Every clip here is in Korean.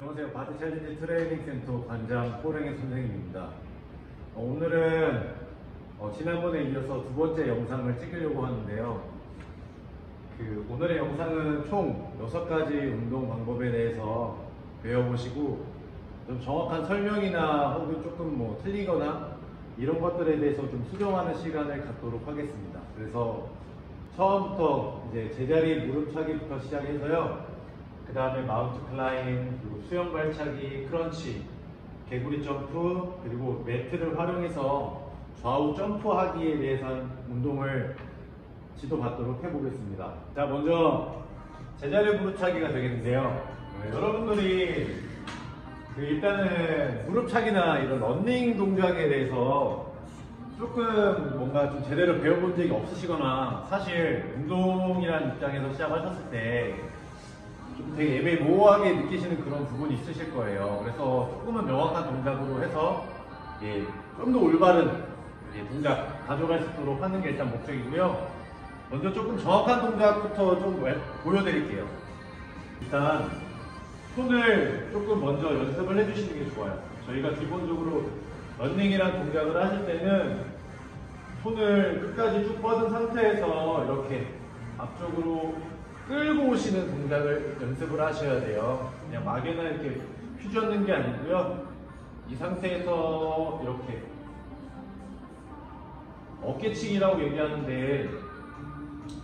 안녕하세요. 바디 챌린지 트레이닝 센터 관장 호랭이 선생님입니다. 오늘은 지난번에 이어서 두 번째 영상을 찍으려고 하는데요. 오늘의 영상은 총 6가지 운동 방법에 대해서 배워보시고 좀 정확한 설명이나 혹은 조금 틀리거나 이런 것들에 대해서 좀 수정하는 시간을 갖도록 하겠습니다. 그래서 처음부터 이제 제자리 무릎차기부터 시작해서요. 그 다음에 마운트 클라임, 그리고 수영 발차기, 크런치, 개구리 점프, 그리고 매트를 활용해서 좌우 점프하기에 대해서 운동을 지도받도록 해보겠습니다. 자, 먼저 제자리 무릎차기가 되겠는데요. 여러분들이 일단은 무릎차기나 이런 런닝 동작에 대해서 조금 뭔가 좀 제대로 배워본 적이 없으시거나 사실 운동이라는 입장에서 시작하셨을 때 좀 되게 애매모호하게 느끼시는 그런 부분이 있으실 거예요. 그래서 조금은 명확한 동작으로 해서 좀 더 올바른 동작 가져갈 수 있도록 하는 게 일단 목적이고요. 먼저 조금 정확한 동작부터 좀 보여드릴게요. 일단 손을 조금 먼저 연습을 해주시는 게 좋아요. 저희가 기본적으로 런닝이란 동작을 하실 때는 손을 끝까지 쭉 뻗은 상태에서 이렇게 앞쪽으로 끌고 오시는 동작을 연습을 하셔야 돼요. 그냥 막연한 이렇게 휘젓는 게 아니고요. 이 상태에서 이렇게 어깨치기라고 얘기하는데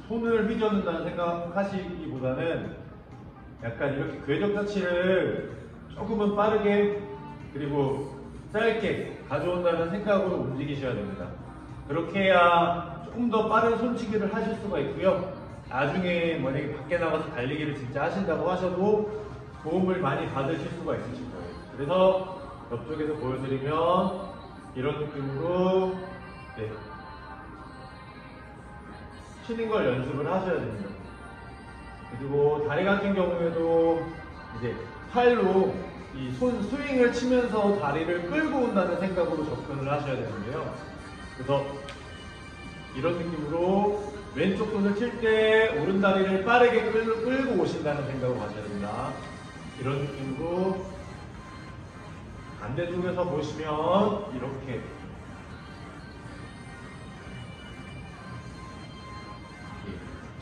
손을 휘젓는다는 생각하시기보다는 약간 이렇게 궤적자치를 조금은 빠르게 그리고 짧게 가져온다는 생각으로 움직이셔야 됩니다. 그렇게 해야 조금 더 빠른 손치기를 하실 수가 있고요. 나중에 만약에 밖에 나가서 달리기를 진짜 하신다고 하셔도 도움을 많이 받으실 수가 있으실 거예요. 그래서 옆쪽에서 보여드리면 이런 느낌으로 치는 걸 연습을 하셔야 됩니다. 그리고 다리 같은 경우에도 이제 팔로 이 손 스윙을 치면서 다리를 끌고 온다는 생각으로 접근을 하셔야 되는데요. 그래서 이런 느낌으로 왼쪽 손을 칠 때 오른 다리를 빠르게 끌고 오신다는 생각으로 가셔야 됩니다. 이런 느낌으로 반대쪽에서 보시면 이렇게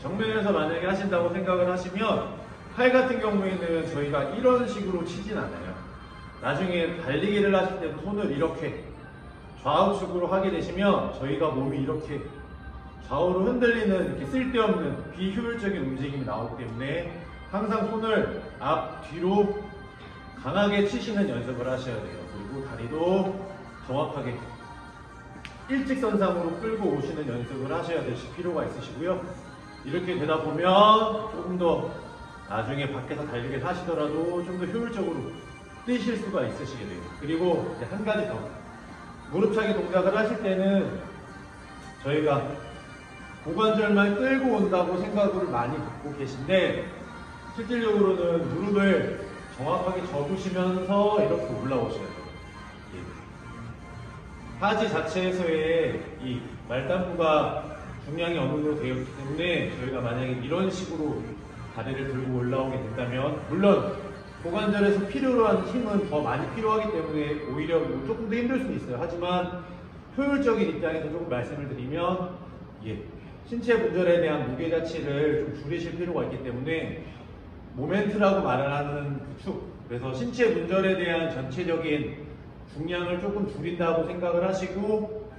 정면에서 만약에 하신다고 생각을 하시면 팔 같은 경우에는 저희가 이런 식으로 치진 않아요. 나중에 달리기를 하실 때도 손을 이렇게 좌우측으로 하게 되시면 저희가 몸이 이렇게 좌우로 흔들리는 이렇게 쓸데없는 비효율적인 움직임이 나오기 때문에 항상 손을 앞, 뒤로 강하게 치시는 연습을 하셔야 돼요. 그리고 다리도 정확하게 일직선상으로 끌고 오시는 연습을 하셔야 되실 필요가 있으시고요. 이렇게 되다 보면 조금 더 나중에 밖에서 달리기를 하시더라도 좀 더 효율적으로 뛰실 수가 있으시게 돼요. 그리고 이제 한 가지 더 무릎차기 동작을 하실 때는 저희가 고관절만 끌고 온다고 생각을 많이 갖고 계신데 실질적으로는 무릎을 정확하게 접으시면서 이렇게 올라오셔야 돼요. 하지 자체에서의 이 말단부가 중량이 어느 정도 되어 있기 때문에 저희가 만약에 이런 식으로 다리를 들고 올라오게 된다면 물론 고관절에서 필요로 하는 힘은 더 많이 필요하기 때문에 오히려 조금 더 힘들 수는 있어요. 하지만 효율적인 입장에서 조금 말씀을 드리면 신체 분절에 대한 무게 자체를 좀 줄이실 필요가 있기 때문에 모멘트라고 말을 하는 축, 그래서 신체 분절에 대한 전체적인 중량을 조금 줄인다고 생각을 하시고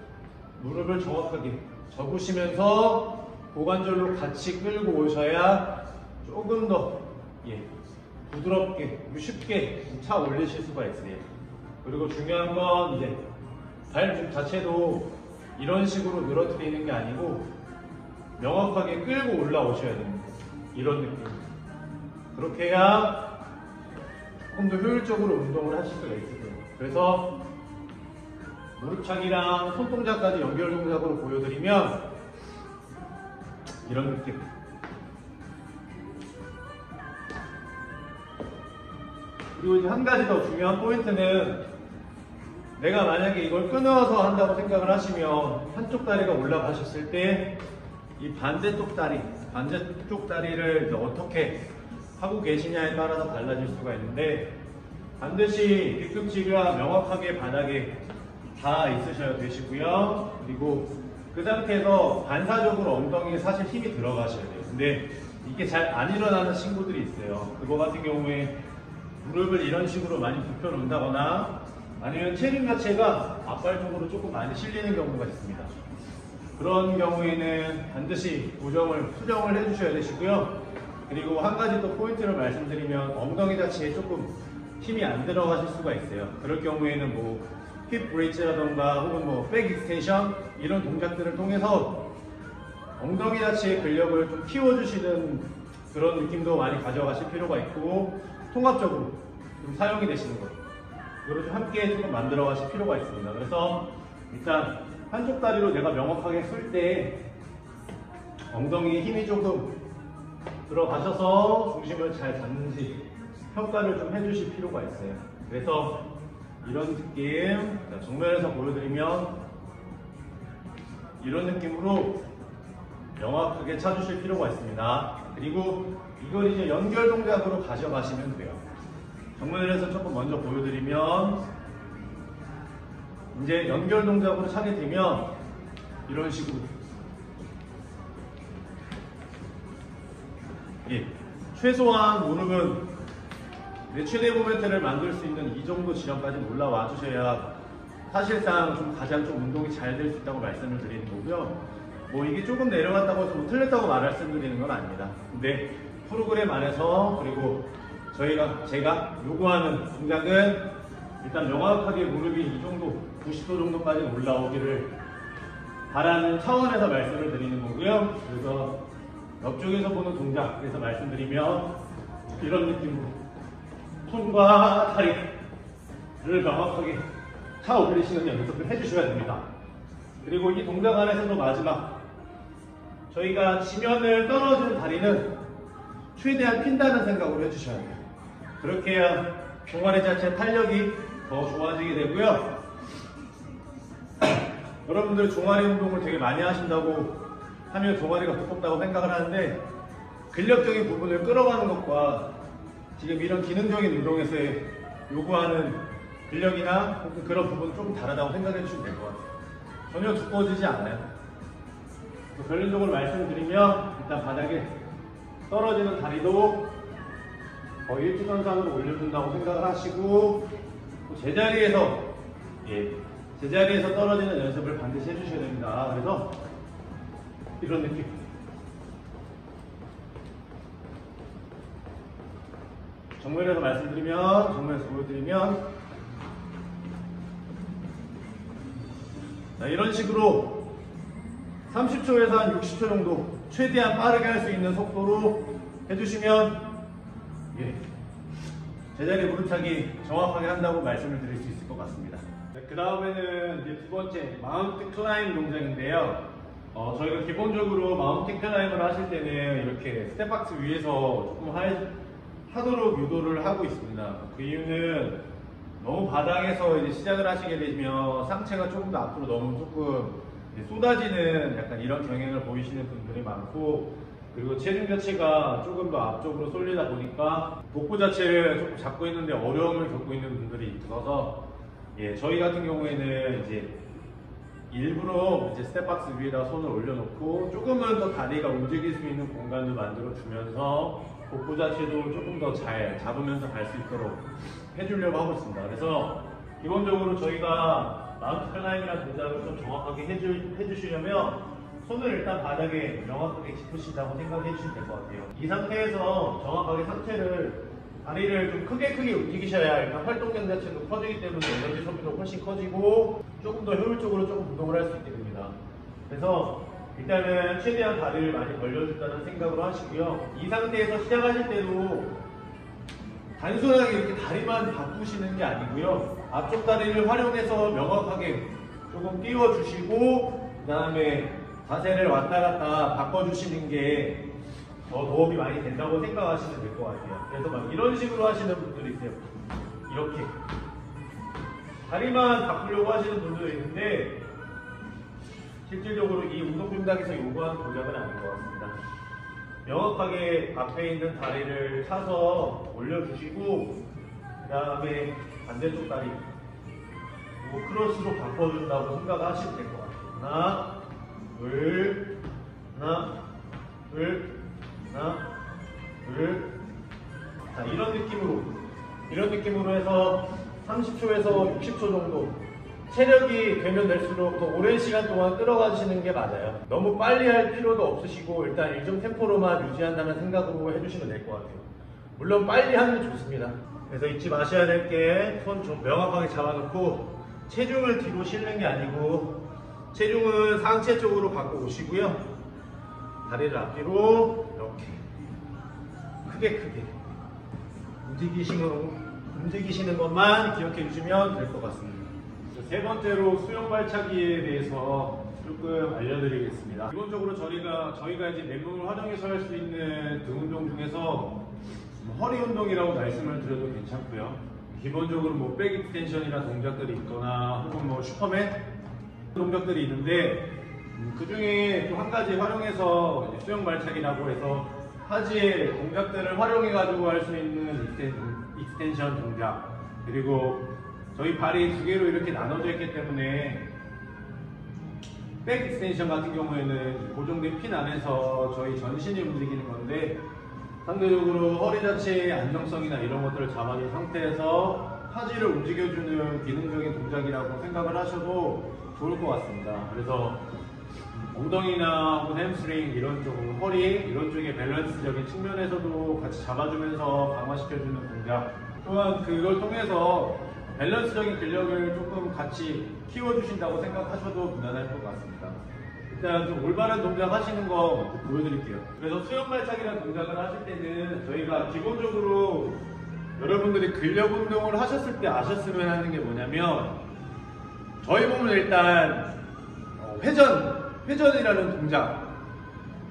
무릎을 정확하게 접으시면서 고관절로 같이 끌고 오셔야 조금 더 부드럽게 쉽게 차 올리실 수가 있어요. 그리고 중요한 건 이제 발 자체도 이런 식으로 늘어뜨리는 게 아니고 명확하게 끌고 올라오셔야 됩니다. 이런 느낌. 그렇게 해야 조금 더 효율적으로 운동을 하실 수가 있을 거예요. 그래서 무릎차기랑 손동작까지 연결 동작으로 보여드리면 이런 느낌. 그리고 이제 한 가지 더 중요한 포인트는 내가 만약에 이걸 끊어서 한다고 생각을 하시면 한쪽 다리가 올라가셨을 때 이 반대쪽 다리를 어떻게 하고 계시냐에 따라서 달라질 수가 있는데 반드시 뒤꿈치가 명확하게 바닥에 닿아 있으셔야 되시고요. 그리고 그 상태에서 반사적으로 엉덩이에 사실 힘이 들어가셔야 돼요. 근데 이게 잘 안 일어나는 친구들이 있어요. 그거 같은 경우에 무릎을 이런 식으로 많이 굽혀 놓는다거나 아니면 체중 자체가 앞발 쪽으로 조금 많이 실리는 경우가 있습니다. 그런 경우에는 반드시 수정을 해주셔야 되시고요. 그리고 한 가지 또 포인트를 말씀드리면 엉덩이 자체에 조금 힘이 안 들어가실 수가 있어요. 그럴 경우에는 뭐 힙 브릿지라던가 혹은 뭐 백 익스텐션 이런 동작들을 통해서 엉덩이 자체의 근력을 좀 키워주시는 그런 느낌도 많이 가져가실 필요가 있고 통합적으로 좀 사용이 되시는 것 이거를 좀 함께 조금 만들어 가실 필요가 있습니다. 그래서 일단 한쪽 다리로 내가 명확하게 쓸 때 엉덩이에 힘이 조금 들어가셔서 중심을 잘 잡는지 평가를 좀 해주실 필요가 있어요. 그래서 이런 느낌, 정면에서 보여드리면 이런 느낌으로 명확하게 차주실 필요가 있습니다. 그리고 이걸 이제 연결 동작으로 가져가시면 돼요. 정면에서 조금 먼저 보여드리면 이제 연결 동작으로 차게 되면 이런 식으로 최소한 무릎은 최대 모멘트를 만들 수 있는 이 정도 지점까지 올라와 주셔야 사실상 좀 가장 좀 운동이 잘 될 수 있다고 말씀을 드리는 거고요. 뭐 이게 조금 내려갔다고 해서 뭐 틀렸다고 말씀드리는 건 아닙니다. 근데 프로그램 안에서 그리고 제가 요구하는 동작은 일단 명확하게 무릎이 이 정도 90도 정도까지 올라오기를 바라는 차원에서 말씀을 드리는 거고요. 그래서 옆쪽에서 보는 동작 그래서 말씀드리면 이런 느낌으로 손과 다리를 명확하게 차 올리시는 연습을 해주셔야 됩니다. 그리고 이 동작 안에서도 마지막 저희가 지면을 떨어지는 다리는 최대한 핀다는 생각으로 해주셔야 돼요. 그렇게 해야 종아리 자체 탄력이 더 좋아지게 되고요. 여러분들 종아리 운동을 되게 많이 하신다고 하면 종아리가 두껍다고 생각을 하는데 근력적인 부분을 끌어가는 것과 지금 이런 기능적인 운동에서 요구하는 근력이나 혹은 그런 부분은 조금 다르다고 생각해 주시면 될 것 같아요. 전혀 두꺼워지지 않아요. 결론적으로 말씀드리면 일단 바닥에 떨어지는 다리도 거의 일직선상으로 올려준다고 생각을 하시고 제자리에서 떨어지는 연습을 반드시 해주셔야 됩니다. 그래서 이런 느낌. 정면에서 말씀드리면, 정면에서 보여드리면, 자, 이런 식으로 30초에서 한 60초 정도 최대한 빠르게 할 수 있는 속도로 해주시면 제자리 무릎차기 정확하게 한다고 말씀을 드릴 수 있을 것 같습니다. 그 다음에는 이제 두 번째 마운트 클라임 동작인데요. 저희가 기본적으로 마운트 클라임을 하실 때는 이렇게 스텝박스 위에서 조금 하도록 유도를 하고 있습니다. 그 이유는 너무 바닥에서 이제 시작을 하시게 되면 상체가 조금 더 앞으로 너무 조금 쏟아지는 약간 이런 경향을 보이시는 분들이 많고 그리고 체중 자체가 조금 더 앞쪽으로 쏠리다 보니까 복부 자체를 조금 잡고 있는데 어려움을 겪고 있는 분들이 있어서 저희 같은 경우에는 이제 일부러 이제 스텝박스 위에다 손을 올려놓고 조금은 더 다리가 움직일 수 있는 공간을 만들어 주면서 복부 자체도 조금 더 잘 잡으면서 갈 수 있도록 해주려고 하고 있습니다. 그래서 기본적으로 저희가 마운트 클라임이라는 동작을 좀 정확하게 해주시려면 손을 일단 바닥에 명확하게 짚으신다고 생각해 주시면 될 것 같아요. 이 상태에서 정확하게 상체를 다리를 좀 크게 움직이셔야 일단 활동량 자체도 커지기 때문에 에너지 소비도 훨씬 커지고 조금 더 효율적으로 조금 운동을 할 수 있게 됩니다. 그래서 일단은 최대한 다리를 많이 벌려준다는 생각으로 하시고요. 이 상태에서 시작하실 때도 단순하게 이렇게 다리만 바꾸시는 게 아니고요. 앞쪽 다리를 활용해서 명확하게 조금 띄워주시고 그 다음에 자세를 왔다 갔다 바꿔주시는 게 더 도움이 많이 된다고 생각하시면 될 것 같아요. 그래서 막 이런 식으로 하시는 분들이 있어요. 이렇게 다리만 바꾸려고 하시는 분들이 있는데 실질적으로 이 운동 동작에서 요구하는 동작은 아닌 것 같습니다. 명확하게 앞에 있는 다리를 차서 올려주시고 그 다음에 반대쪽 다리 크로스로 바꿔준다고 생각하시면 될 것 같아요. 하나, 둘, 하나, 둘, 하나, 둘. 자, 이런 느낌으로 해서 30초에서 60초 정도 체력이 되면 될수록 더 오랜 시간 동안 끌어가시는 게 맞아요. 너무 빨리 할 필요도 없으시고 일단 일정 템포로만 유지한다는 생각으로 해주시면 될 것 같아요. 물론 빨리 하면 좋습니다. 그래서 잊지 마셔야 될 게 손 좀 명확하게 잡아놓고 체중을 뒤로 실는 게 아니고 체중은 상체 쪽으로 갖고 오시고요. 다리를 앞뒤로 이렇게 크게 움직이시는 것만 기억해 주시면 될 것 같습니다. 세 번째로 수영 발차기에 대해서 조금 알려드리겠습니다. 기본적으로 저희가 이제 맨몸을 활용해서 할 수 있는 등 운동 중에서 허리 운동이라고 말씀을 드려도 괜찮고요. 기본적으로 뭐 백 익스텐션이라는 동작들이 있거나 혹은 뭐 슈퍼맨 동작들이 있는데 그 중에 또 한 가지 활용해서 수영 발차기라고 해서 하지의 동작들을 활용해 가지고 할 수 있는 익스텐션 동작, 그리고 저희 발이 두 개로 이렇게 나눠져 있기 때문에 백 익스텐션 같은 경우에는 고정된 핀 안에서 저희 전신이 움직이는 건데 상대적으로 허리 자체의 안정성이나 이런 것들을 잡아준 상태에서 하지를 움직여주는 기능적인 동작이라고 생각을 하셔도 좋을 것 같습니다. 그래서 엉덩이나 혹은 햄스트링 이런 쪽, 허리 이런 쪽의 밸런스적인 측면에서도 같이 잡아주면서 강화시켜주는 동작, 또한 그걸 통해서 밸런스적인 근력을 조금 같이 키워주신다고 생각하셔도 무난할 것 같습니다. 일단 좀 올바른 동작 하시는 거 보여드릴게요. 그래서 수영 발차기라는 동작을 하실 때는 저희가 기본적으로 여러분들이 근력 운동을 하셨을 때 아셨으면 하는 게 뭐냐면 저희 몸은 일단 회전이라는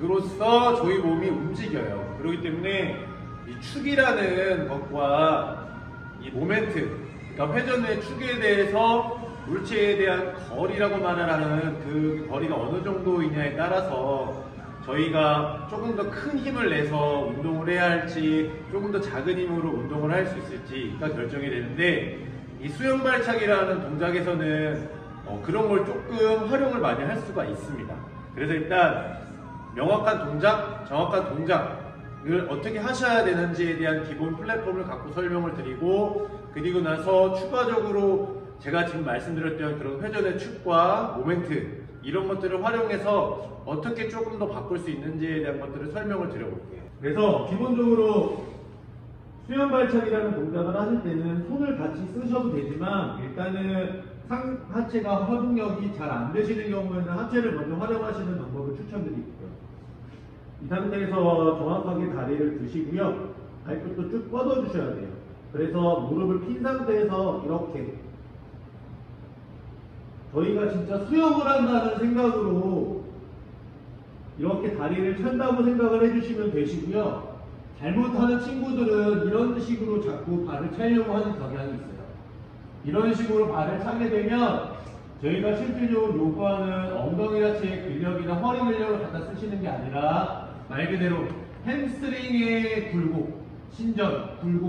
동작으로서 저희 몸이 움직여요. 그렇기 때문에 이 축이라는 것과 이 모멘트, 그러니까 회전의 축에 대해서 물체에 대한 거리라고 말을 하는 그 거리가 어느 정도이냐에 따라서 저희가 조금 더 큰 힘을 내서 운동을 해야 할지 조금 더 작은 힘으로 운동을 할 수 있을지가 결정이 되는데 이 수영 발차기라는 동작에서는 그런 걸 조금 활용을 많이 할 수가 있습니다. 그래서 일단 명확한 동작, 정확한 동작을 어떻게 하셔야 되는지에 대한 기본 플랫폼을 갖고 설명을 드리고, 그리고 나서 추가적으로 제가 지금 말씀드렸던 그런 회전의 축과 모멘트 이런 것들을 활용해서 어떻게 조금 더 바꿀 수 있는지에 대한 것들을 설명을 드려볼게요. 그래서 기본적으로 수영 발차기라는 동작을 하실 때는 손을 같이 쓰셔도 되지만 일단은 상하체가 활동력이 잘 안 되시는 경우에는 하체를 먼저 활용하시는 방법을 추천드릴게요. 이 상태에서 정확하게 다리를 드시고요. 발끝도 쭉 뻗어 주셔야 돼요. 그래서 무릎을 핀 상태에서 이렇게 저희가 진짜 수영을 한다는 생각으로 이렇게 다리를 찬다고 생각을 해주시면 되시고요. 잘못하는 친구들은 이런 식으로 자꾸 발을 차려고 하는 경향이 있어요. 이런 식으로 발을 차게 되면 저희가 실질적으로 요구하는 엉덩이 자체의 근력이나 허리 근력을 갖다 쓰시는 게 아니라 말 그대로 햄스트링의 굴곡,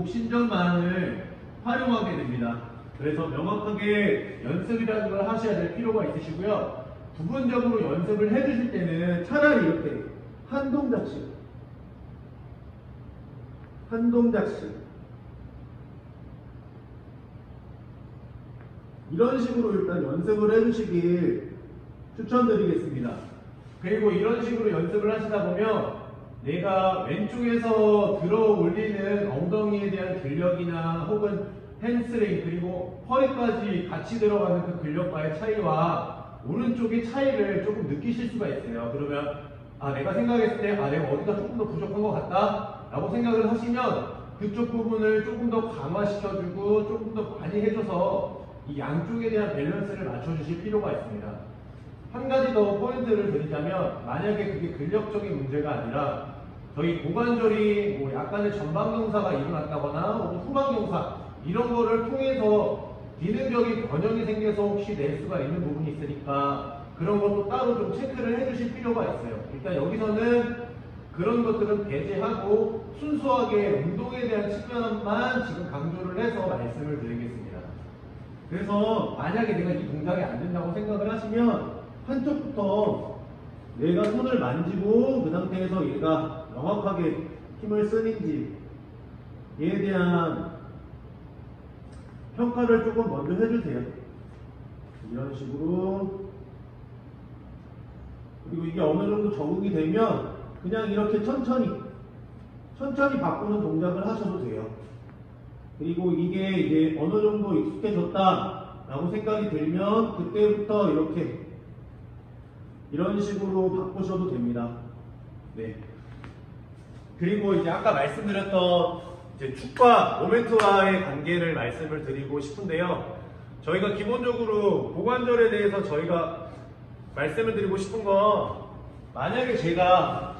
신전만을 활용하게 됩니다. 그래서 명확하게 연습이라는 걸 하셔야 될 필요가 있으시고요. 부분적으로 연습을 해주실 때는 차라리 이렇게 한 동작씩 이런 식으로 일단 연습을 해주시길 추천드리겠습니다. 그리고 이런 식으로 연습을 하시다 보면 내가 왼쪽에서 들어 올리는 엉덩이에 대한 근력이나 혹은 햄스트링 그리고 허리까지 같이 들어가는 그 근력과의 차이와 오른쪽의 차이를 조금 느끼실 수가 있어요. 그러면 내가 생각했을 때 내가 어디가 조금 더 부족한 것 같다 라고 생각을 하시면 그쪽 부분을 조금 더 강화시켜주고 조금 더 많이 해줘서 이 양쪽에 대한 밸런스를 맞춰주실 필요가 있습니다. 한 가지 더 포인트를 드리자면 만약에 그게 근력적인 문제가 아니라 저희 고관절이 뭐 약간의 전방경사가 일어났다거나 혹은 후방경사 이런 거를 통해서 기능적인 변형이 생겨서 혹시 낼 수가 있는 부분이 있으니까 그런 것도 따로 좀 체크를 해주실 필요가 있어요. 일단 여기서는 그런 것들은 배제하고 순수하게 운동에 대한 측면만 지금 강조를 해서 말씀을 드리겠습니다. 그래서 만약에 내가 이 동작이 안 된다고 생각을 하시면 한쪽부터 내가 손을 만지고 그 상태에서 얘가 명확하게 힘을 쓰는지 얘에 대한 평가를 조금 먼저 해주세요. 이런 식으로. 그리고 이게 어느 정도 적응이 되면 그냥 이렇게 천천히 바꾸는 동작을 하셔도 돼요. 그리고 이게 이제 어느 정도 익숙해졌다 라고 생각이 들면 그때부터 이렇게 이런 식으로 바꾸셔도 됩니다. 네. 그리고 이제 아까 말씀드렸던 이제 축과 모멘트와의 관계를 말씀을 드리고 싶은데요. 저희가 기본적으로 고관절에 대해서 저희가 말씀을 드리고 싶은 건, 만약에 제가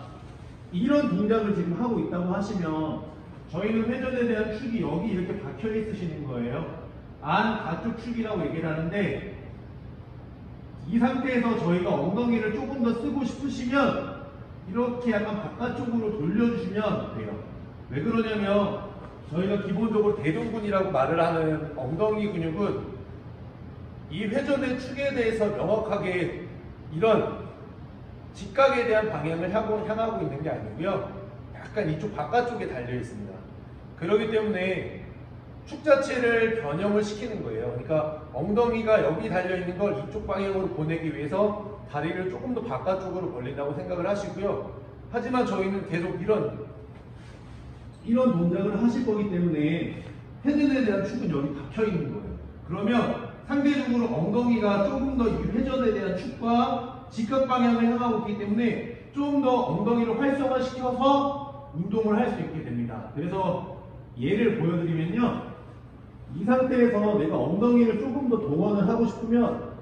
이런 동작을 지금 하고 있다고 하시면 저희는 회전에 대한 축이 여기 이렇게 박혀 있으시는 거예요. 안 가쪽 축이라고 얘기를 하는데, 이 상태에서 저희가 엉덩이를 조금 더 쓰고 싶으시면 이렇게 약간 바깥쪽으로 돌려주시면 돼요. 왜 그러냐면 저희가 기본적으로 대둔근이라고 말을 하는 엉덩이 근육은 이 회전의 축에 대해서 명확하게 이런 직각에 대한 방향을 향하고 있는 게 아니고요. 약간 이쪽 바깥쪽에 달려 있습니다. 그렇기 때문에 축 자체를 변형을 시키는 거예요. 그러니까 엉덩이가 여기 달려 있는 걸 이쪽 방향으로 보내기 위해서 다리를 조금 더 바깥쪽으로 벌린다고 생각을 하시고요. 하지만 저희는 계속 이런 동작을 하실 거기 때문에 회전에 대한 축은 여기 박혀 있는 거예요. 그러면 상대적으로 엉덩이가 조금 더 이 회전에 대한 축과 직각 방향을 향하고 있기 때문에 좀 더 엉덩이를 활성화시켜서 운동을 할 수 있게 됩니다. 그래서 예를 보여드리면요. 이 상태에서 내가 엉덩이를 조금 더 동원을 하고 싶으면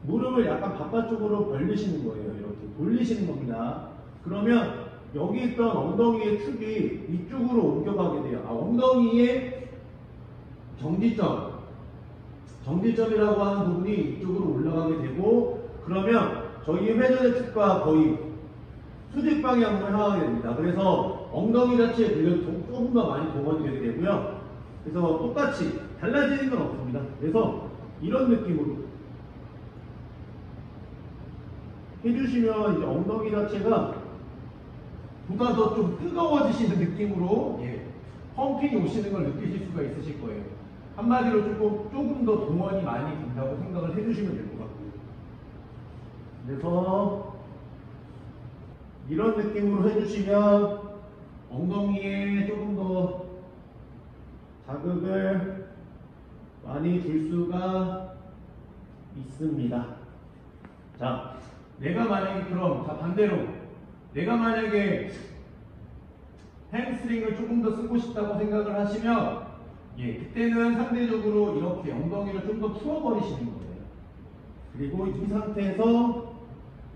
무릎을 약간 바깥쪽으로 벌리시는 거예요. 이렇게 돌리시는 겁니다. 그러면 여기 있던 엉덩이의 축이 이쪽으로 옮겨가게 돼요. 엉덩이의 정지점이라고 하는 부분이 이쪽으로 올라가게 되고, 그러면 저희 회전의 축과 거의 수직 방향으로 향하게 됩니다. 그래서 엉덩이 자체의 근력이 조금 더 많이 동원이 되게 되고요. 그래서 똑같이 달라지는 건 없습니다. 그래서 이런 느낌으로 해주시면 이제 엉덩이 자체가 보다 더 좀 뜨거워지시는 느낌으로 펌핑이 오시는 걸 느끼실 수가 있으실 거예요. 한마디로 조금 더 동원이 많이 된다고 생각을 해주시면 될 것 같고요. 그래서 이런 느낌으로 해주시면 엉덩이에 조금 더 자극을 많이 줄 수가 있습니다. 자, 내가 만약에 반대로 내가 만약에 햄스트링을 조금 더 쓰고 싶다고 생각을 하시면 그때는 상대적으로 이렇게 엉덩이를 좀 더 풀어버리시는 거예요. 그리고 이 상태에서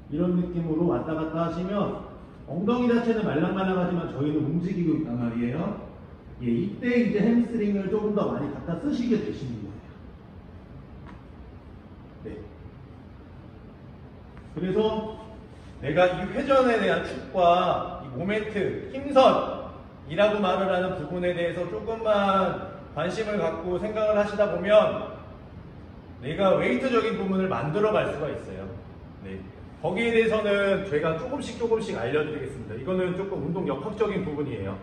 이런 느낌으로 왔다 갔다 하시면 엉덩이 자체는 말랑말랑하지만 저희는 움직이고 있단 말이에요. 이때 이제 햄스트링을 조금 더 많이 갖다 쓰시게 되시는 거예요. 네. 그래서 내가 이 회전에 대한 축과 이 모멘트, 힘선이라고 말을 하는 부분에 대해서 조금만 관심을 갖고 생각을 하시다 보면 내가 웨이트적인 부분을 만들어 갈 수가 있어요. 네. 거기에 대해서는 제가 조금씩 알려드리겠습니다. 이거는 조금 운동 역학적인 부분이에요.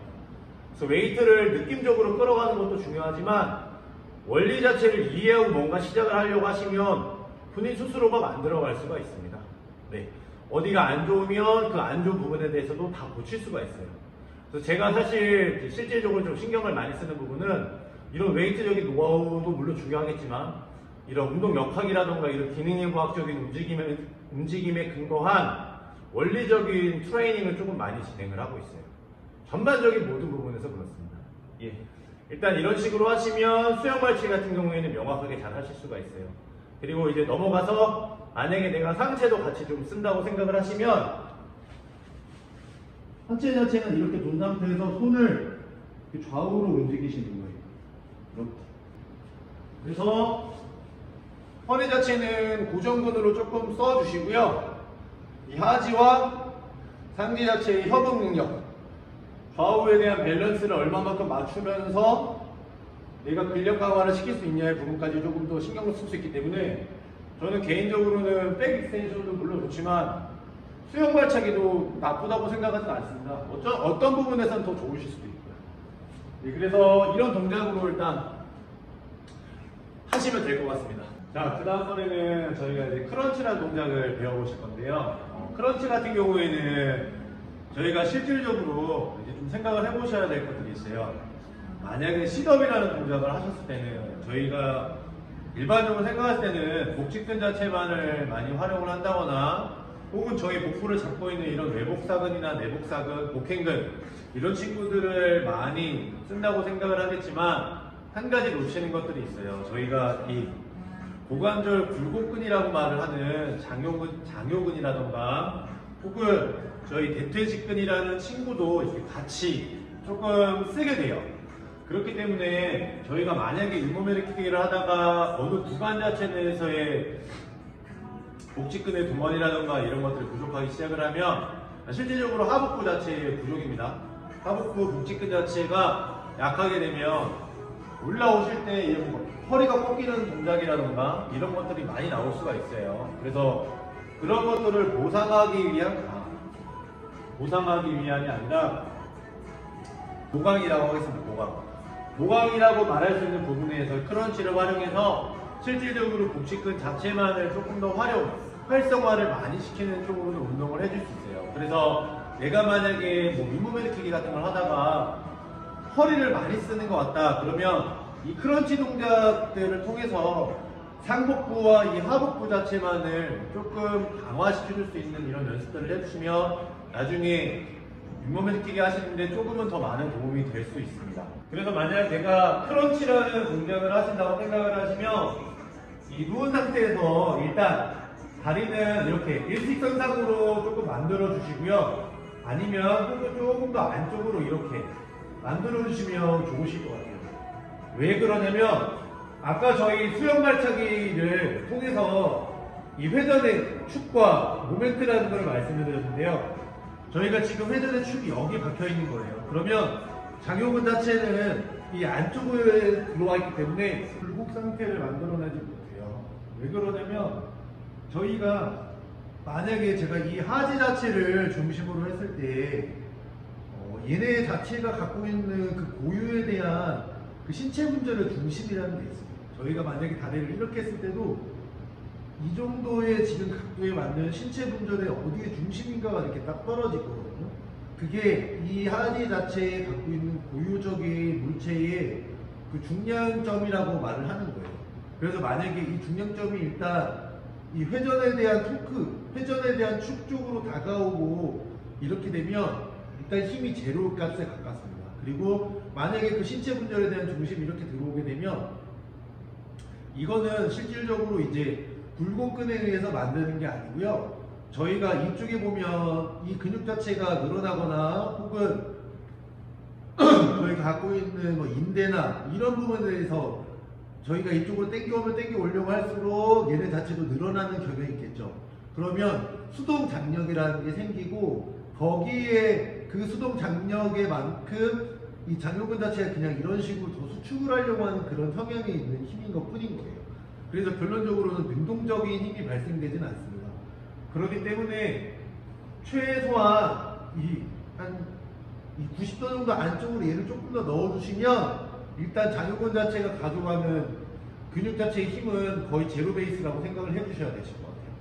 그래서 웨이트를 느낌적으로 끌어가는 것도 중요하지만 원리 자체를 이해하고 뭔가 시작을 하려고 하시면 본인 스스로가 만들어갈 수가 있습니다. 네. 어디가 안 좋으면 그 안 좋은 부분에 대해서도 다 고칠 수가 있어요. 그래서 제가 사실 실질적으로 좀 신경을 많이 쓰는 부분은 이런 웨이트적인 노하우도 물론 중요하겠지만 이런 운동 역학이라던가 이런 기능의 과학적인 움직임에 근거한 원리적인 트레이닝을 조금 많이 진행을 하고 있어요. 전반적인 모든 부분에서 그렇습니다. 일단 이런 식으로 하시면 수영 발치 같은 경우에는 명확하게 잘 하실 수가 있어요. 그리고 이제 넘어가서 만약에 내가 상체도 같이 좀 쓴다고 생각을 하시면 하체 자체는 이렇게 둔 상태에서 손을 좌우로 움직이시는 거예요. 이렇게. 그래서 허리 자체는 고정근으로 조금 써주시고요. 이 하지와 상지 자체의 협응 능력, 좌우에 대한 밸런스를 얼마만큼 맞추면서 내가 근력 강화를 시킬 수 있냐의 부분까지 조금 더 신경을 쓸 수 있기 때문에 저는 개인적으로는 백 익스텐션도 물론 좋지만 수영 발차기도 나쁘다고 생각하지는 않습니다. 어떤 부분에서는 더 좋으실 수도 있고요. 네, 그래서 이런 동작으로 일단 하시면 될 것 같습니다. 자, 그 다음번에는 저희가 이제 크런치라는 동작을 배워보실 건데요. 크런치 같은 경우에는 저희가 실질적으로 이제 좀 생각을 해보셔야 될 것들이 있어요. 만약에 싯업이라는 동작을 하셨을 때는 저희가 일반적으로 생각할 때는 복직근 자체만을 많이 활용을 한다거나 혹은 저희 복부를 잡고 있는 이런 외복사근이나 내복사근, 복행근 이런 친구들을 많이 쓴다고 생각을 하겠지만 한 가지 놓치는 것들이 있어요. 저희가 이 고관절 굴곡근이라고 말을 하는 장요근이라던가 혹은 저희 대퇴직근이라는 친구도 이렇게 같이 조금 쓰게 돼요. 그렇기 때문에 저희가 만약에 윗몸일으키기를 하다가 어느 구간 자체 내에서의 복직근의 동원이라던가 이런 것들이 부족하기 시작을 하면 실질적으로 하복부 자체의 부족입니다. 하복부 복직근 자체가 약하게 되면 올라오실 때 이런 허리가 꺾이는 동작이라던가 이런 것들이 많이 나올 수가 있어요. 그래서 그런 것들을 보상하기 위함이 아니라 보강이라고 하겠습니다. 보강이라고 말할 수 있는 부분에서 크런치를 활용해서 실질적으로 복직근 자체만을 조금 더 활성화를 많이 시키는 쪽으로 운동을 해줄 수 있어요. 그래서 내가 만약에 뭐 윗몸일으키기 같은 걸 하다가 허리를 많이 쓰는 것 같다 그러면 이 크런치 동작들을 통해서 상복부와 이 하복부 자체만을 조금 강화시켜줄 수 있는 이런 연습들을 해주시면 나중에 윗몸일으키기 하시는데 조금은 더 많은 도움이 될 수 있습니다. 그래서 만약 내가 크런치라는 동작을 하신다고 생각을 하시면 이 누운 상태에서 일단 다리는 이렇게 일직선상으로 조금 만들어 주시고요. 아니면 혹은 조금 더 안쪽으로 이렇게 만들어 주시면 좋으실 것 같아요. 왜 그러냐면 아까 저희 수영 발차기를 통해서 이 회전의 축과 모멘트라는 걸 말씀을 드렸는데요. 저희가 지금 회전의 축이 여기 박혀 있는 거예요. 그러면 장요근 자체는 이 안쪽에 들어와 있기 때문에 굴곡 상태를 만들어내지 못해요. 왜 그러냐면 저희가 만약에 제가 이 하지 자체를 중심으로 했을 때 얘네 자체가 갖고 있는 그 고유에 대한 그 신체 분절의 중심이라는 게 있습니다. 저희가 만약에 다리를 이렇게 했을 때도 이 정도의 지금 각도에 맞는 신체 분절의 어디에 중심인가가 이렇게 딱 떨어지거든요. 그게 이 하지 자체에 갖고 있는 고유적인 물체의 그 중량점이라고 말을 하는 거예요. 그래서 만약에 이 중량점이 일단 이 회전에 대한 토크, 회전에 대한 축 쪽으로 다가오고 이렇게 되면 일단 힘이 제로 값에 가깝습니다. 그리고 만약에 그 신체 분절에 대한 중심이 이렇게 들어오게 되면 이거는 실질적으로 이제 굴곡근에 의해서 만드는 게 아니고요. 저희가 이쪽에 보면 이 근육 자체가 늘어나거나 혹은 저희가 갖고 있는 뭐 인대나 이런 부분에 대해서 저희가 이쪽으로 당겨오면 당겨 오려고 할수록 얘네 자체도 늘어나는 경향이 있겠죠. 그러면 수동 장력이라는 게 생기고 거기에 그 수동 장력에 만큼 이 장요근 자체가 그냥 이런 식으로 더 수축을 하려고 하는 그런 성향이 있는 힘인 것 뿐인 거예요. 그래서 결론적으로는 능동적인 힘이 발생되지는 않습니다. 그렇기 때문에 최소한 한 90도 정도 안쪽으로 얘를 조금 더 넣어주시면 일단 장요근 자체가 가져가는 근육 자체의 힘은 거의 제로 베이스라고 생각을 해주셔야 되실 것 같아요.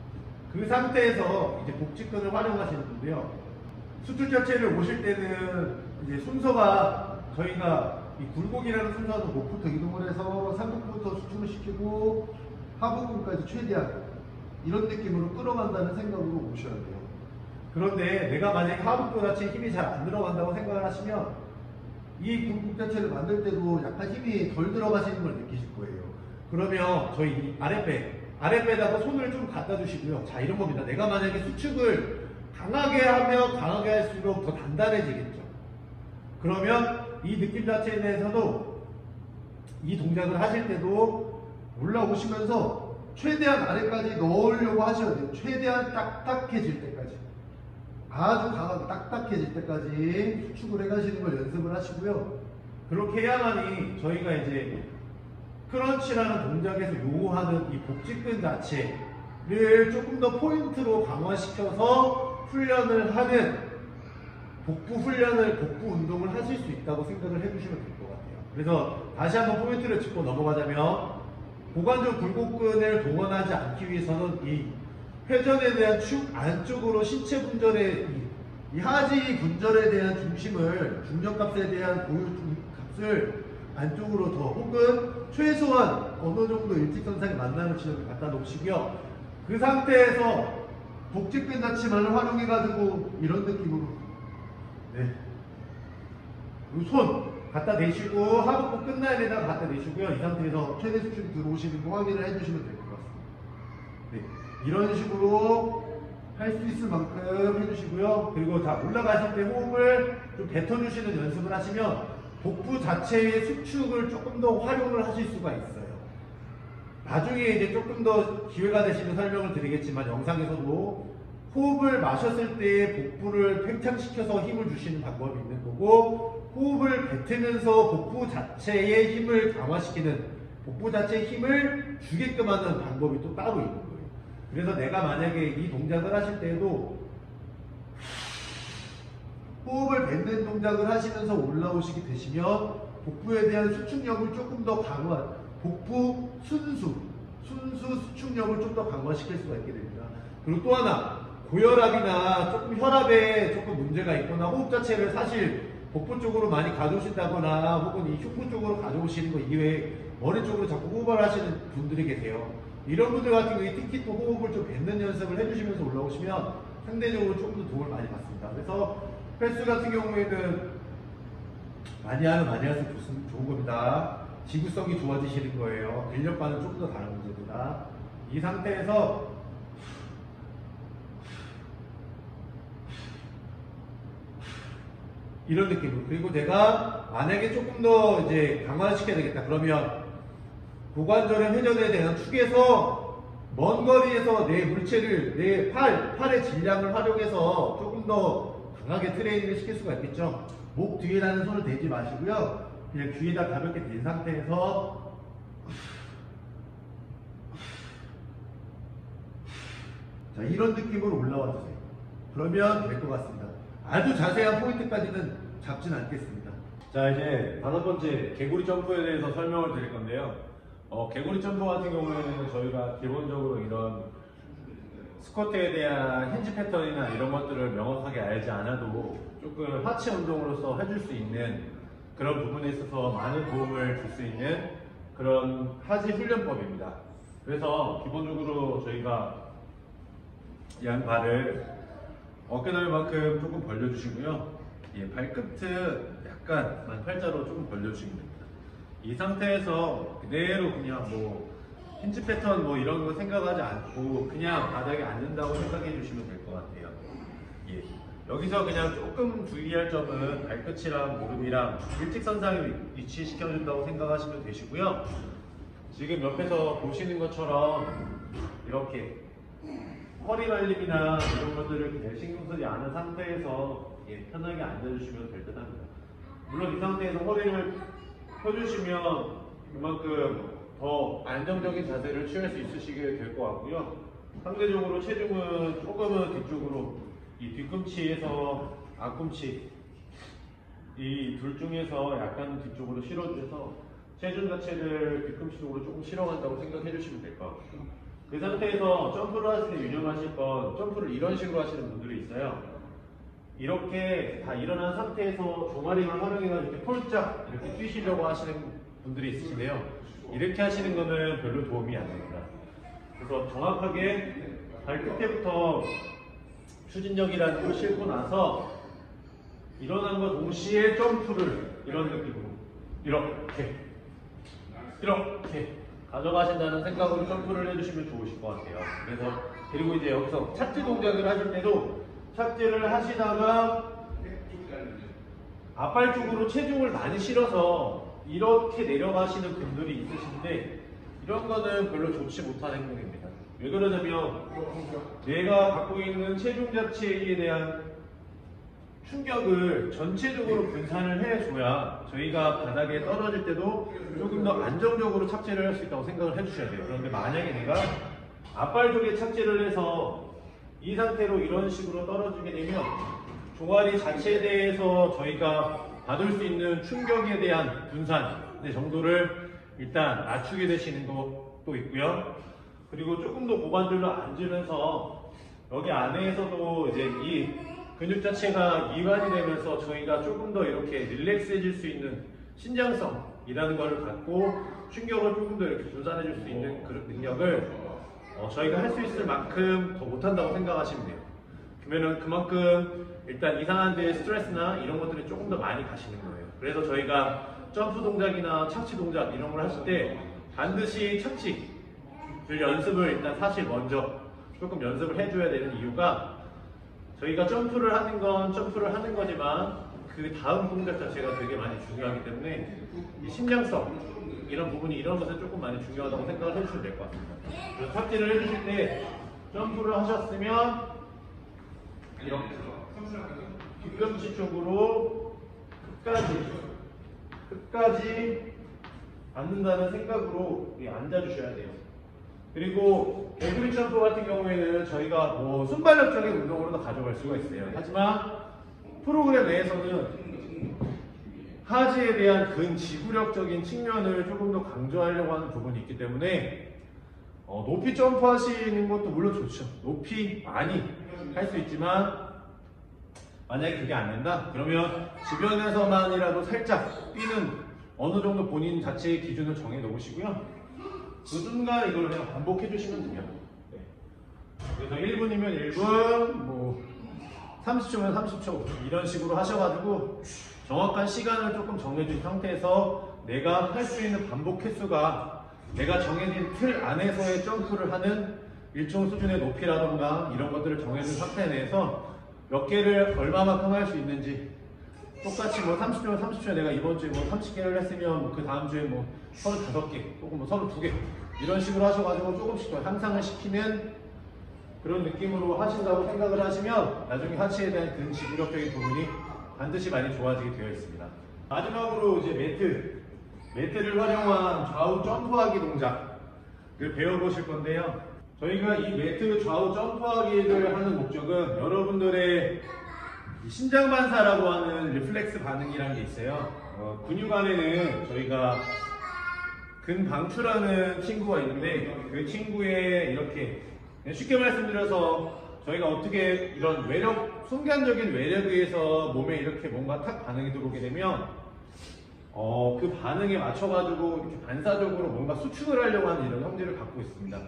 그 상태에서 이제 복직근을 활용하시는 건데요. 수축 자체를 오실 때는 이제 순서가 저희가 이 굴곡이라는 순서는 목부터 이동을 해서 상복부터 수축을 시키고 하부근까지 최대한 이런 느낌으로 끌어간다는 생각으로 오셔야 돼요. 그런데 내가 만약에 하복부 자체에 힘이 잘 안 들어간다고 생각을 하시면 이 굴곡 자체를 만들 때도 약간 힘이 덜 들어가시는 걸 느끼실 거예요. 그러면 저희 아랫배에다가 손을 좀 갖다 주시고요. 자, 이런 겁니다. 내가 만약에 수축을 강하게 하면 강하게 할수록 더 단단해지겠죠. 그러면 이 느낌 자체에 대해서도 이 동작을 하실 때도 올라오시면서 최대한 아래까지 넣으려고 하셔야 돼요. 최대한 딱딱해질 때까지. 아주 강하게 딱딱해질 때까지 수축을 해가시는 걸 연습을 하시고요. 그렇게 해야만이 저희가 이제 크런치라는 동작에서 요구하는 이 복직근 자체를 조금 더 포인트로 강화시켜서 훈련을 하는 복부 운동을 하실 수 있다고 생각을 해주시면 될 것 같아요. 그래서 다시 한번 포인트를 짚고 넘어가자면, 고관절 굴곡근을 동원하지 않기 위해서는 이 회전에 대한 축 안쪽으로 신체 분절의 이 하지 분절에 대한 중심을, 중력값에 대한 고유 값을 안쪽으로 더, 혹은 최소한 어느 정도 일직선상에 만나는 지점을 갖다 놓으시고요. 그 상태에서 복직근 자체만을 활용해가지고 이런 느낌으로, 네, 손 갖다 대시고 하복부 끝나야 되다가 갖다 대시고요. 이 상태에서 최대 수축이 들어오시는 거 확인을 해주시면 될 것 같습니다. 네, 이런 식으로 할 수 있을 만큼 해주시고요. 그리고 다 올라가실 때 호흡을 좀 뱉어주시는 연습을 하시면 복부 자체의 수축을 조금 더 활용을 하실 수가 있어요. 나중에 이제 조금 더 기회가 되시면 설명을 드리겠지만, 영상에서도 호흡을 마셨을 때 복부를 팽창시켜서 힘을 주시는 방법이 있는 거고, 호흡을 뱉으면서 복부 자체의 힘을 강화시키는, 복부 자체의 힘을 주게끔 하는 방법이 또 따로 있는 거예요. 그래서 내가 만약에 이 동작을 하실 때에도 호흡을 뱉는 동작을 하시면서 올라오시게 되시면 복부에 대한 수축력을 조금 더 강화, 복부 순수 수축력을 좀 더 강화시킬 수가 있게 됩니다. 그리고 또 하나, 고혈압이나 조금 혈압에 조금 문제가 있거나 호흡 자체를 사실 복부 쪽으로 많이 가져오신다거나 혹은 이 흉부 쪽으로 가져오시는 거 이외에 머리 쪽으로 자꾸 호흡을 하시는 분들이 계세요. 이런 분들 같은 경우에 특히 또 호흡을 좀 뱉는 연습을 해주시면서 올라오시면 상대적으로 조금 더 도움을 많이 받습니다. 그래서 헬스 같은 경우에는 많이 할수록 좋은 겁니다. 지구성이 좋아지시는 거예요. 근력과는 조금 더 다른 문제입니다. 이 상태에서 이런 느낌으로, 그리고 내가 만약에 조금 더 이제 강화시켜야 되겠다 그러면 고관절의 회전에 대한 축에서 먼 거리에서 내 물체를, 내 팔의 질량을 활용해서 조금 더 강하게 트레이닝을 시킬 수가 있겠죠. 목 뒤에다는 손을 대지 마시고요. 그냥 귀에다 가볍게 댄 상태에서 자, 이런 느낌으로 올라와 주세요. 그러면 될 것 같습니다. 아주 자세한 포인트까지는 잡진 않겠습니다. 자, 이제 5번째 개구리 점프에 대해서 설명을 드릴 건데요. 개구리 점프 같은 경우에는 저희가 기본적으로 이런 스쿼트에 대한 힌지 패턴이나 이런 것들을 명확하게 알지 않아도 조금 하체 운동으로서 해줄 수 있는 그런 부분에 있어서 많은 도움을 줄 수 있는 그런 하지 훈련법입니다. 그래서 기본적으로 저희가 양발을 어깨 넓이만큼 조금 벌려주시고요. 예, 발끝은 약간 팔자로 조금 벌려주시면 됩니다. 이 상태에서 그대로 그냥 뭐 힌지 패턴 뭐 이런 거 생각하지 않고 그냥 바닥에 앉는다고 생각해 주시면 될 것 같아요. 예. 여기서 그냥 조금 주의할 점은 발끝이랑 무릎이랑 일직선상에 위치시켜준다고 생각하시면 되시고요. 지금 옆에서 보시는 것처럼 이렇게 허리 말림이나 이런 것들을 그냥 신경 쓰지 않은 상태에서 예, 편하게 앉아주시면 될 듯 합니다. 물론 이 상태에서 허리를 펴주시면 그만큼 더 안정적인 자세를 취할 수 있으시게 될 것 같고요. 상대적으로 체중은 조금은 뒤쪽으로, 이 뒤꿈치에서 앞꿈치 이 둘 중에서 약간 뒤쪽으로 실어주셔서 체중 자체를 뒤꿈치 쪽으로 조금 실어간다고 생각해 주시면 될 것 같고요. 그 상태에서 점프를 하실 때 유념하실 건, 점프를 이런 식으로 하시는 분들이 있어요. 이렇게 다 일어난 상태에서 종아리를 활용해가지고 이렇게 폴짝 이렇게 뛰시려고 하시는 분들이 있으신데요. 이렇게 하시는 거는 별로 도움이 안 됩니다. 그래서 정확하게 발끝에부터 추진력이라는 걸 싣고 나서 일어난 것 동시에 점프를 이런 느낌으로 이렇게 가져가신다는 생각으로 점프를 해주시면 좋으실 것 같아요. 그래서 그리고 이제 여기서 착지 동작을 하실 때도 착지를 하시다가 앞발 쪽으로 체중을 많이 실어서 이렇게 내려가시는 분들이 있으신데 이런 거는 별로 좋지 못한 행동입니다. 왜 그러냐면 내가 갖고 있는 체중 자체에 대한 충격을 전체적으로 분산을 해줘야 저희가 바닥에 떨어질 때도 조금 더 안정적으로 착지를 할 수 있다고 생각을 해주셔야 돼요. 그런데 만약에 내가 앞발 쪽에 착지를 해서 이 상태로 이런 식으로 떨어지게 되면 종아리 자체에 대해서 저희가 받을 수 있는 충격에 대한 분산의 정도를 일단 낮추게 되시는 것도 있고요. 그리고 조금 더 고관절로 앉으면서 여기 안에서도 이제 이 근육 자체가 이완이 되면서 저희가 조금 더 이렇게 릴렉스해질 수 있는 신장성이라는 걸 갖고 충격을 조금 더 이렇게 분산해 줄 수 있는 그런 능력을 저희가 할 수 있을 만큼 더 못한다고 생각하시면 돼요. 그러면은 그만큼 일단 이상한 데 스트레스나 이런 것들이 조금 더 많이 가시는 거예요. 그래서 저희가 점프 동작이나 착지 동작 이런 걸 하실 때 반드시 착지를 연습을 일단 사실 먼저 조금 연습을 해줘야 되는 이유가 저희가 점프를 하는 건 점프를 하는 거지만 그 다음 동작 자체가 되게 많이 중요하기 때문에 이 신장성 이런 부분이 이런 것은 조금 많이 중요하다고 생각을 해주시면 될 것 같습니다. 그래서 착지를 해주실 때 점프를 하셨으면 이렇게 뒤꿈치 쪽으로 끝까지 앉는다는 생각으로 앉아주셔야 돼요. 그리고 에그릭 점프 같은 경우에는 저희가 뭐 순발력적인 운동으로도 가져갈 수가 있어요. 하지만 프로그램 내에서는 하지에 대한 근지구력적인 측면을 조금 더 강조하려고 하는 부분이 있기 때문에 높이 점프하시는 것도 물론 좋죠. 높이 많이 할 수 있지만 만약에 그게 안 된다? 그러면 주변에서만이라도 살짝 뛰는 어느 정도 본인 자체의 기준을 정해 놓으시고요. 그 순간 이걸 그냥 반복해 주시면 돼요. 네. 그래서 1분이면 1분, 뭐 30초면 30초 이런 식으로 하셔가지고 정확한 시간을 조금 정해준 상태에서 내가 할 수 있는 반복 횟수가 내가 정해진 틀 안에서의 점프를 하는 일정 수준의 높이라던가 이런 것들을 정해준 상태 내에서 몇 개를 얼마만큼 할 수 있는지 똑같이 뭐 30초면 30초에 내가 이번 주에 뭐 30개를 했으면 그 다음 주에 뭐 35개 혹은 뭐 32개 이런 식으로 하셔가지고 조금씩 더 향상을 시키는 그런 느낌으로 하신다고 생각을 하시면 나중에 하체에 대한 근지구력적인 부분이 반드시 많이 좋아지게 되어 있습니다. 마지막으로 이제 매트를 활용한 좌우 점프하기 동작을 배워보실 건데요. 저희가 이 매트 좌우 점프하기를 하는 목적은 여러분들의 신장 반사라고 하는 리플렉스 반응이라는 게 있어요. 근육 안에는 저희가 근방추라는 친구가 있는데 그 친구의 이렇게 쉽게 말씀드려서 저희가 어떻게 이런 외력, 순간적인 외력에 의해서 몸에 이렇게 뭔가 탁 반응이 들어오게 되면 그 반응에 맞춰가지고 이렇게 반사적으로 뭔가 수축을 하려고 하는 이런 형질을 갖고 있습니다.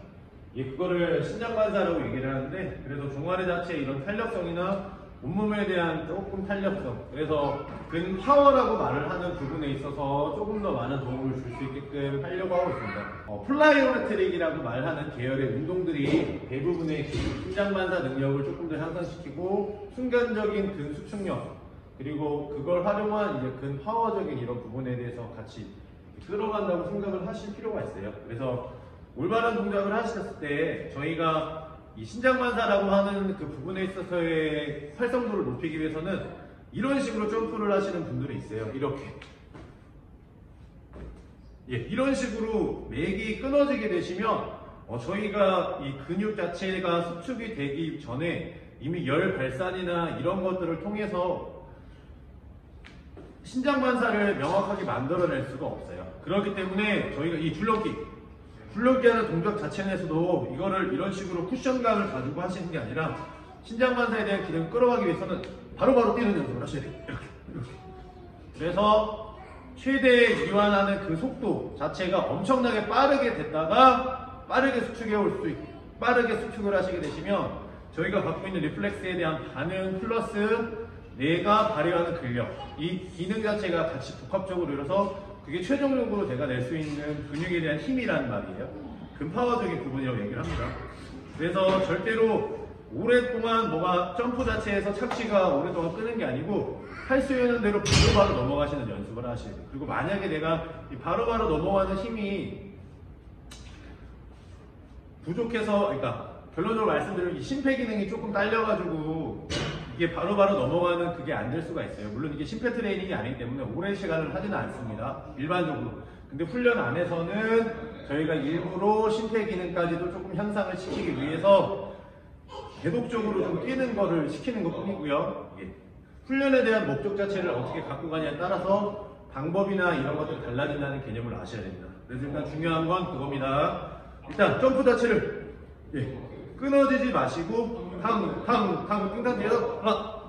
그거를 신장 반사라고 얘기를 하는데 그래서 종아리 자체의 이런 탄력성이나 온몸에 대한 조금 탄력성, 그래서 근파워라고 말을 하는 부분에 있어서 조금 더 많은 도움을 줄 수 있게끔 하려고 하고 있습니다. 플라이오메트릭이라고 말하는 계열의 운동들이 대부분의 신장 반사 능력을 조금 더 향상시키고 순간적인 근수축력 그리고 그걸 활용한 이제 근파워적인 이런 부분에 대해서 같이 끌어간다고 생각을 하실 필요가 있어요. 그래서 올바른 동작을 하셨을 때 저희가 이 신장반사라고 하는 그 부분에 있어서의 활성도를 높이기 위해서는 이런 식으로 점프를 하시는 분들이 있어요. 이렇게 이런 식으로 맥이 끊어지게 되시면 저희가 이 근육 자체가 수축이 되기 전에 이미 열 발산이나 이런 것들을 통해서 신장반사를 명확하게 만들어낼 수가 없어요. 그렇기 때문에 저희가 이 줄넘기 하는 동작 자체 내에서도 이거를 이런 식으로 쿠션감을 가지고 하시는 게 아니라 신장반사에 대한 기능을 끌어가기 위해서는 바로바로 뛰는 연습을 하셔야 돼요. 이렇게. 그래서 최대 이완하는 그 속도 자체가 엄청나게 빠르게 됐다가 빠르게 수축을 하시게 되시면 저희가 갖고 있는 리플렉스에 대한 반응 플러스 내가 발휘하는 근력, 이 기능 자체가 같이 복합적으로 이뤄서 그게 최종적으로 내가 낼 수 있는 근육에 대한 힘이라는 말이에요. 근파워적인 부분이라고 얘기를 합니다. 그래서 절대로 오랫동안 뭐가 점프 자체에서 착지가 오랫동안 끄는 게 아니고 할 수 있는 대로 바로바로 넘어가시는 연습을 하셔야 돼요. 그리고 만약에 내가 바로바로 넘어가는 힘이 부족해서, 그러니까 결론적으로 말씀드리면 이 심폐기능이 조금 딸려가지고 이게 바로바로 넘어가는 그게 안 될 수가 있어요. 물론 이게 심폐 트레이닝이 아니기 때문에 오랜 시간을 하지는 않습니다. 일반적으로. 근데 훈련 안에서는 저희가 일부러 심폐 기능까지도 조금 향상을 시키기 위해서 계속적으로 좀 뛰는 거를 시키는 것 뿐이고요. 예. 훈련에 대한 목적 자체를 어떻게 갖고 가냐에 따라서 방법이나 이런 것들이 달라진다는 개념을 아셔야 됩니다. 그래서 일단 중요한 건 그겁니다. 일단 점프 자체를 끊어지지 마시고 탕 띵탕 뒤에서 하나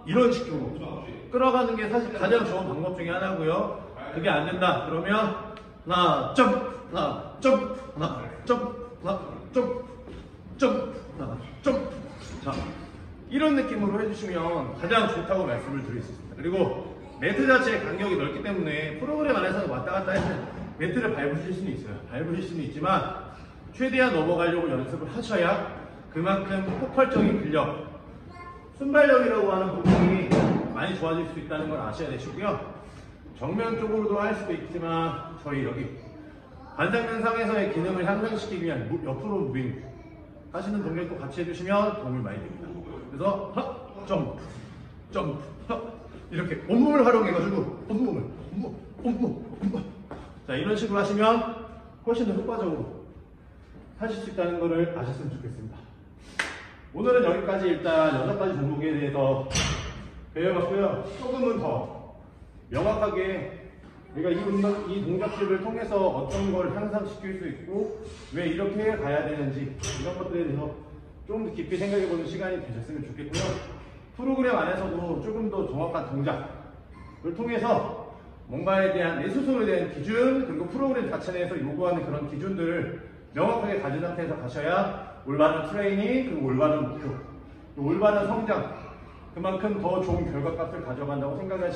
이런 식으로 끌어가는 게 사실 가장 좋은 방법 중에 하나고요. 그게 안 된다 그러면 하나 점프 자 이런 느낌으로 해주시면 가장 좋다고 말씀을 드릴 수 있습니다. 그리고 매트 자체의 간격이 넓기 때문에 프로그램 안에서는 왔다 갔다 해서 매트를 밟으실 수는 있어요. 밟으실 수는 있지만 최대한 넘어가려고 연습을 하셔야 그만큼 폭발적인 근력, 순발력이라고 하는 부분이 많이 좋아질 수 있다는 걸 아셔야 되시고요. 정면 쪽으로도 할 수도 있지만 저희 여기 반상면상에서의 기능을 향상시키기 위한 옆으로 무빙 하시는 동작도 같이 해주시면 도움이 많이 됩니다. 그래서 점프 이렇게 온몸을 활용해가지고 온몸 자 이런 식으로 하시면 훨씬 더 효과적으로 하실 수 있다는 것을 아셨으면 좋겠습니다. 오늘은 여기까지 일단 6가지 종목에 대해서 배워봤고요. 조금은 더 명확하게 우리가 이 동작들을 통해서 어떤 걸 향상시킬 수 있고 왜 이렇게 가야 되는지 이런 것들에 대해서 좀 더 깊이 생각해보는 시간이 되셨으면 좋겠고요. 프로그램 안에서도 조금 더 정확한 동작을 통해서 뭔가에 대한 내 스스로에 대한 기준 그리고 프로그램 자체 내에서 요구하는 그런 기준들을 명확하게 가진 상태에서 가셔야 올바른 트레이닝 그리고 올바른 목표 올바른 성장 그만큼 더 좋은 결과값을 가져간다고 생각해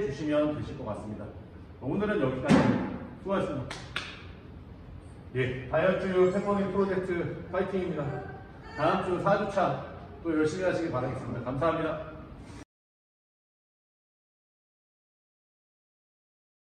주시면 되실 것 같습니다. 오늘은 여기까지 수고하셨습니다. 예, 다이어트 페퍼밍 프로젝트 파이팅입니다. 다음 주 4주차 또 열심히 하시길 바라겠습니다. 감사합니다.